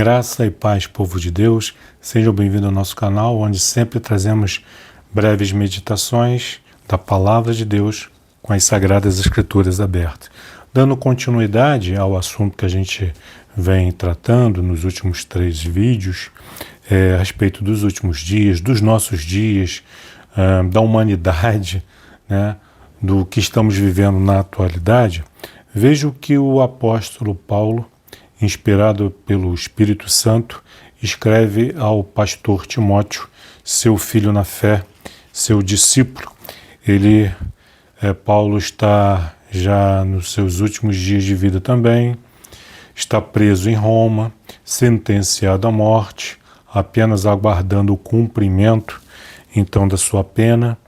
Graça e paz, povo de Deus, sejam bem-vindos ao nosso canal, onde sempre trazemos breves meditações da Palavra de Deus com as Sagradas Escrituras abertas. Dando continuidade ao assunto que a gente vem tratando nos últimos 3 vídeos, a respeito dos últimos dias, dos nossos dias, da humanidade, né, do que estamos vivendo na atualidade, vejo que o apóstolo Paulo, inspirado pelo Espírito Santo, escreve ao pastor Timóteo, seu filho na fé, seu discípulo. Paulo está já nos seus últimos dias de vida também, está preso em Roma, sentenciado à morte, apenas aguardando o cumprimento, então, da sua pena,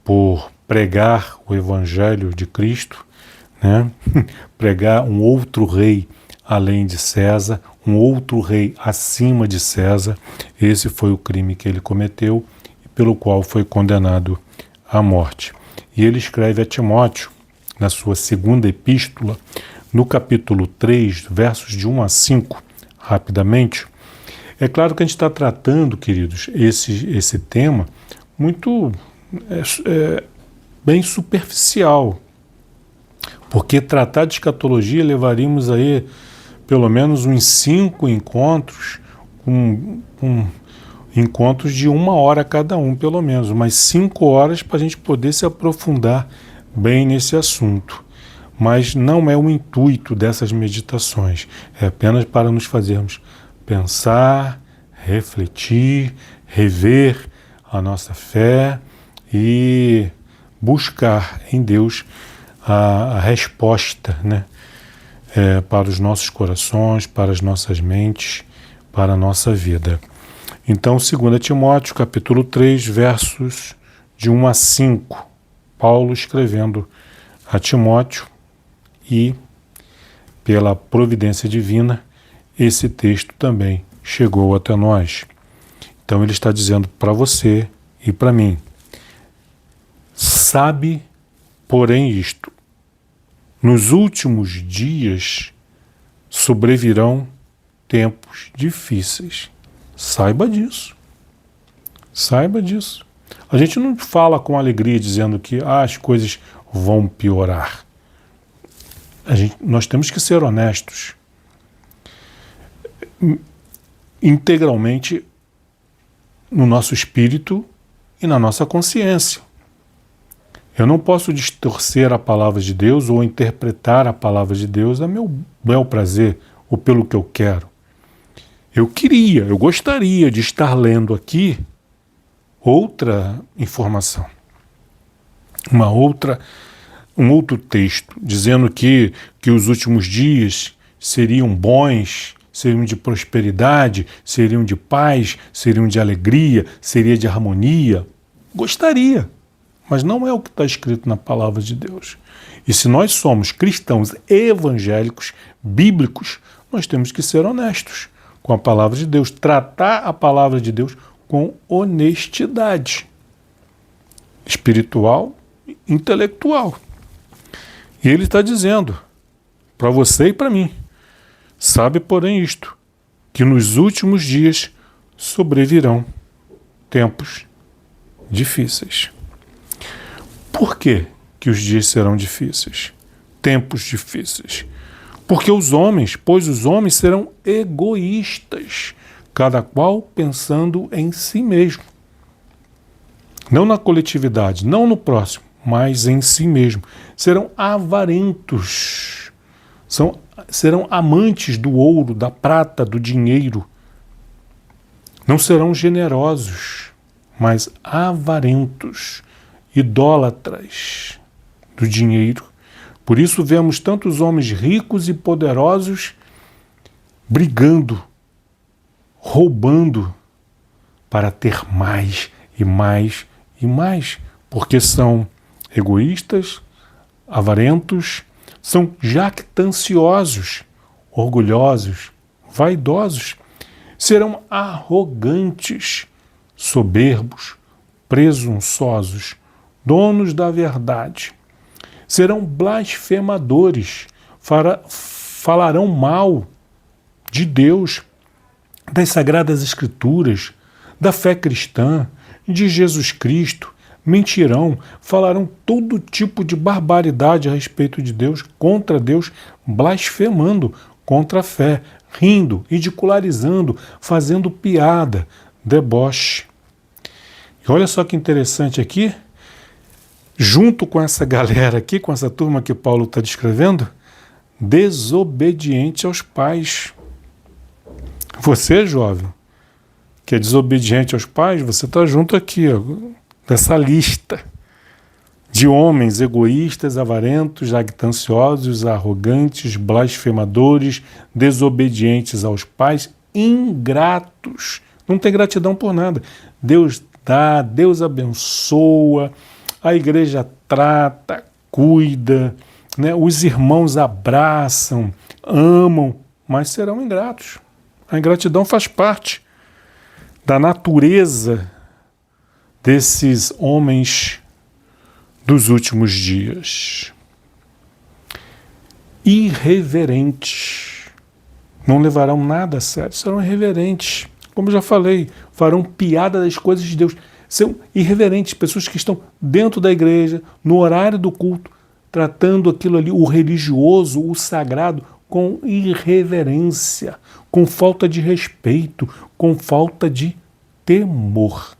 por pregar o Evangelho de Cristo, né? Pregar um outro rei além de César, um outro rei acima de César. Esse foi o crime que ele cometeu e pelo qual foi condenado à morte. E ele escreve a Timóteo, na sua segunda epístola, no capítulo 3, versos de 1 a 5, rapidamente. É claro que a gente está tratando, queridos, esse tema muito bem superficial, porque tratar de escatologia levaríamos aí pelo menos uns 5 encontros, encontros de 1 hora cada um, pelo menos, umas 5 horas para a gente poder se aprofundar bem nesse assunto. Mas não é o intuito dessas meditações, é apenas para nos fazermos pensar, refletir, rever a nossa fé e buscar em Deus a resposta, né? Para os nossos corações, para as nossas mentes, para a nossa vida. Então, 2 Timóteo, capítulo 3, versos de 1 a 5, Paulo escrevendo a Timóteo e, pela providência divina, esse texto também chegou até nós. Então, ele está dizendo para você e para mim: sabe, porém, isto: nos últimos dias sobrevirão tempos difíceis. Saiba disso. Saiba disso. A gente não fala com alegria dizendo que as coisas vão piorar. Nós temos que ser honestos. Integralmente no nosso espírito e na nossa consciência. Eu não posso distorcer a palavra de Deus ou interpretar a palavra de Deus a meu bel prazer ou pelo que eu quero. Eu gostaria de estar lendo aqui outra informação, um outro texto, dizendo que os últimos dias seriam bons, seriam de prosperidade, seriam de paz, seriam de alegria, seria de harmonia. Gostaria. Mas não é o que está escrito na palavra de Deus. E se nós somos cristãos evangélicos, bíblicos, nós temos que ser honestos com a palavra de Deus, tratar a palavra de Deus com honestidade espiritual e intelectual. E ele está dizendo para você e para mim: sabe, porém, isto, que nos últimos dias sobrevirão tempos difíceis. Por que os dias serão difíceis? Tempos difíceis. Pois os homens serão egoístas, cada qual pensando em si mesmo. Não na coletividade, não no próximo, mas em si mesmo. Serão avarentos, serão amantes do ouro, da prata, do dinheiro. Não serão generosos, mas avarentos, idólatras do dinheiro. Por isso vemos tantos homens ricos e poderosos brigando, roubando para ter mais e mais e mais, porque são egoístas, avarentos, são jactanciosos, orgulhosos, vaidosos, serão arrogantes, soberbos, presunçosos, donos da verdade. Serão blasfemadores, falarão mal de Deus, das Sagradas Escrituras, da fé cristã, de Jesus Cristo, mentirão, falarão todo tipo de barbaridade a respeito de Deus, contra Deus, blasfemando contra a fé, rindo, ridicularizando, fazendo piada, deboche. E olha só que interessante aqui, junto com essa galera aqui, com essa turma que Paulo está descrevendo, desobediente aos pais. Você, jovem, que é desobediente aos pais, você está junto aqui, ó, dessa lista de homens egoístas, avarentos, jactanciosos, arrogantes, blasfemadores, desobedientes aos pais, ingratos. Não tem gratidão por nada. Deus dá, Deus abençoa, a igreja trata, cuida, né? Os irmãos abraçam, amam, mas serão ingratos. A ingratidão faz parte da natureza desses homens dos últimos dias. Irreverentes. Não levarão nada a sério, serão irreverentes. Como eu já falei, farão piada das coisas de Deus. São irreverentes, pessoas que estão dentro da igreja, no horário do culto, tratando aquilo ali, o religioso, o sagrado, com irreverência, com falta de respeito, com falta de temor.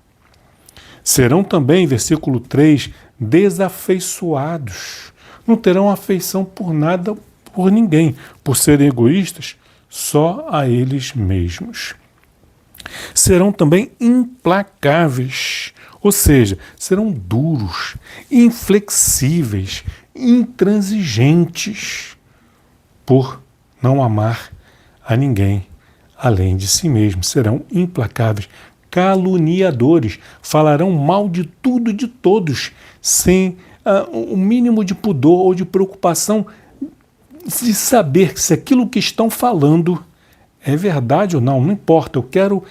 Serão também, versículo 3, desafeiçoados. Não terão afeição por nada, por ninguém, por serem egoístas, só a eles mesmos. Serão também implacáveis, ou seja, serão duros, inflexíveis, intransigentes, por não amar a ninguém além de si mesmo. Serão implacáveis, caluniadores, falarão mal de tudo e de todos, sem o mínimo de pudor ou de preocupação de saber se aquilo que estão falando é verdade ou não, não importa, eu quero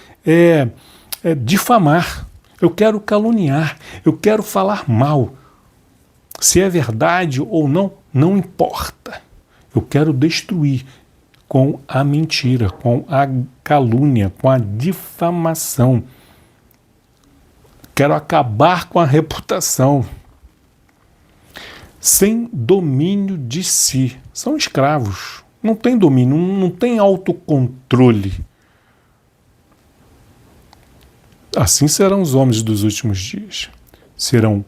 difamar, eu quero caluniar, eu quero falar mal. Se é verdade ou não, não importa. Eu quero destruir com a mentira, com a calúnia, com a difamação. Quero acabar com a reputação. Sem domínio de si. São escravos. Não tem domínio, não tem autocontrole. Assim serão os homens dos últimos dias. Serão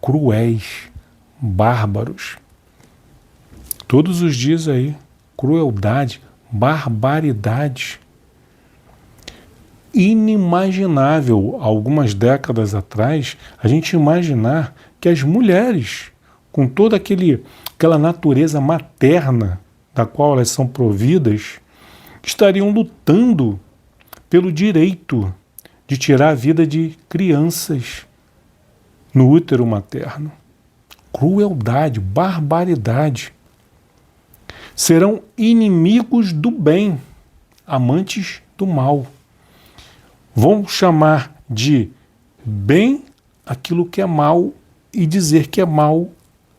cruéis, bárbaros. Todos os dias aí, crueldade, barbaridade. Inimaginável, algumas décadas atrás, a gente imaginar que as mulheres, com toda aquela natureza materna da qual elas são providas, estariam lutando pelo direito de tirar a vida de crianças no útero materno. Crueldade, barbaridade. Serão inimigos do bem, amantes do mal. Vão chamar de bem aquilo que é mal e dizer que é mal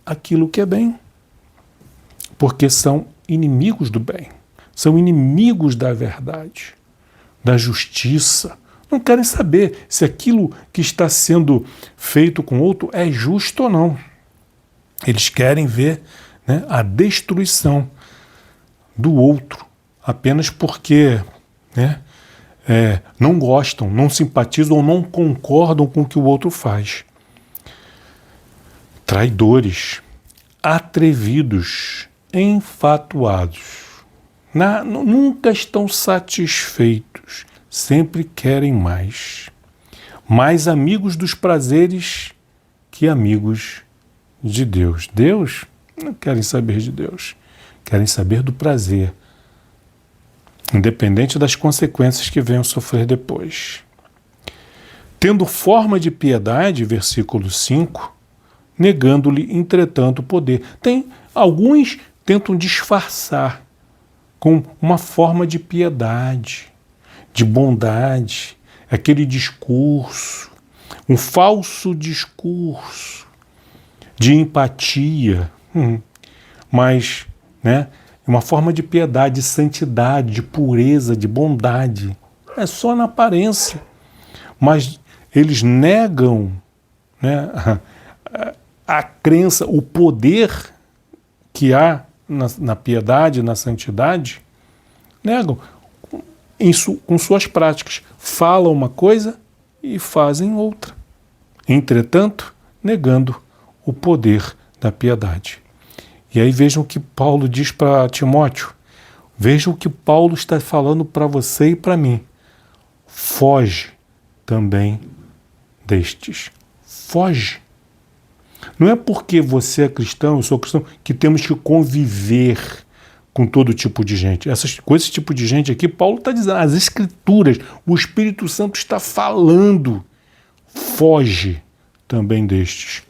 aquilo que é bem. Porque são inimigos do bem, são inimigos da verdade, da justiça. Não querem saber se aquilo que está sendo feito com outro é justo ou não. Eles querem ver, né, a destruição do outro, apenas porque, né, não gostam, não simpatizam ou não concordam com o que o outro faz. Traidores, atrevidos, enfatuados, nunca estão satisfeitos, sempre querem mais. Mais amigos dos prazeres que amigos de Deus. Deus, não querem saber de Deus, querem saber do prazer, independente das consequências que venham sofrer depois. Tendo forma de piedade, versículo 5, negando-lhe, entretanto, o poder. Alguns tentam disfarçar com uma forma de piedade, de bondade, aquele discurso, um falso discurso de empatia, mas, né, uma forma de piedade, de santidade, de pureza, de bondade. é só na aparência. Mas eles negam, né, a crença, o poder que há na piedade, na santidade, negam com suas práticas. Falam uma coisa e fazem outra. Entretanto, negando o poder da piedade. E aí vejam o que Paulo diz para Timóteo. Vejam o que Paulo está falando para você e para mim. Foge também destes. Foge. Não é porque você é cristão, eu sou cristão, que temos que conviver com todo tipo de gente. Com esse tipo de gente aqui, Paulo está dizendo, as Escrituras, o Espírito Santo está falando. Foge também destes,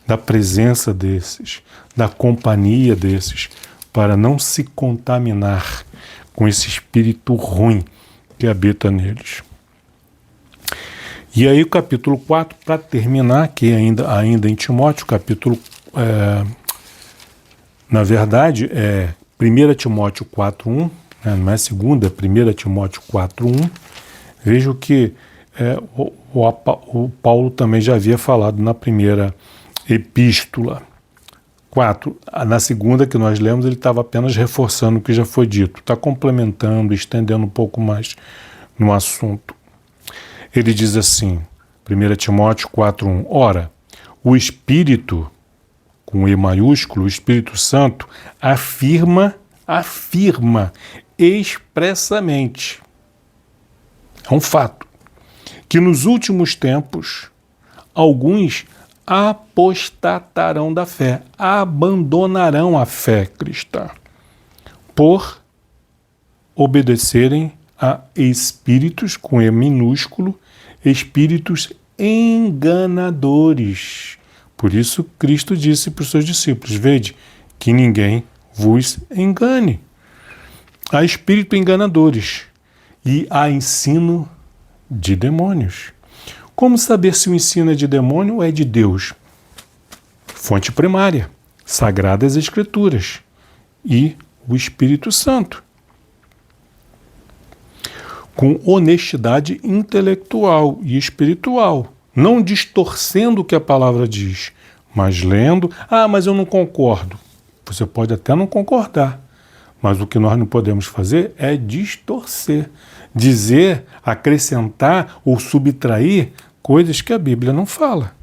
da presença desses, da companhia desses, para não se contaminar com esse espírito ruim que habita neles. E aí o capítulo 4, para terminar, que ainda em Timóteo, capítulo, na verdade, é 1 Timóteo 4.1, né, não é 2, 1 Timóteo 4.1, vejo que o Paulo também já havia falado na primeira epístola. 4, na segunda que nós lemos, ele estava apenas reforçando o que já foi dito, está complementando, estendendo um pouco mais no assunto. Ele diz assim, 1 Timóteo 4.1, ora, o Espírito, com E maiúsculo, o Espírito Santo, afirma expressamente, é um fato, que nos últimos tempos, alguns apostatarão da fé, abandonarão a fé cristã, por obedecerem a espíritos, com E minúsculo, espíritos enganadores. Por isso Cristo disse para os seus discípulos, vede que ninguém vos engane. Há espíritos enganadores e há ensino de demônios. Como saber se o ensino é de demônio ou é de Deus? Fonte primária, Sagradas Escrituras e o Espírito Santo. Com honestidade intelectual e espiritual, não distorcendo o que a palavra diz, mas lendo. Ah, mas eu não concordo. Você pode até não concordar, mas o que nós não podemos fazer é distorcer, dizer, acrescentar ou subtrair coisas que a Bíblia não fala.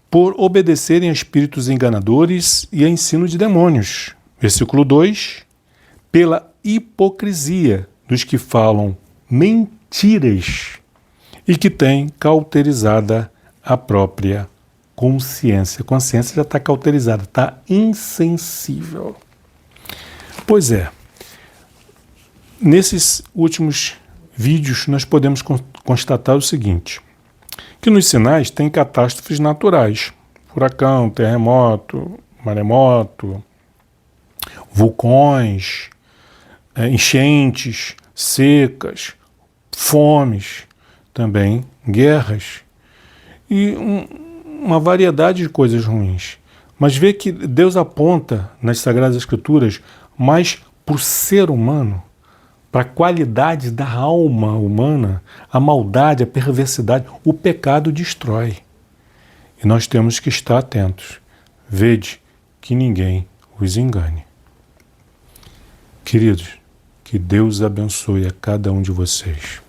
Por obedecerem a espíritos enganadores e a ensino de demônios. Versículo 2, pela hipocrisia dos que falam mentiras e que têm cauterizada a própria consciência. A consciência já está cauterizada, está insensível. Pois é, nesses últimos vídeos nós podemos constatar o seguinte, que nos sinais tem catástrofes naturais, furacão, terremoto, maremoto, vulcões, enchentes, secas, fomes, também guerras e uma variedade de coisas ruins. Mas vê que Deus aponta nas Sagradas Escrituras mais para o ser humano, para a qualidade da alma humana, a maldade, a perversidade, o pecado destrói. E nós temos que estar atentos. Vede que ninguém os engane. Queridos, que Deus abençoe a cada um de vocês.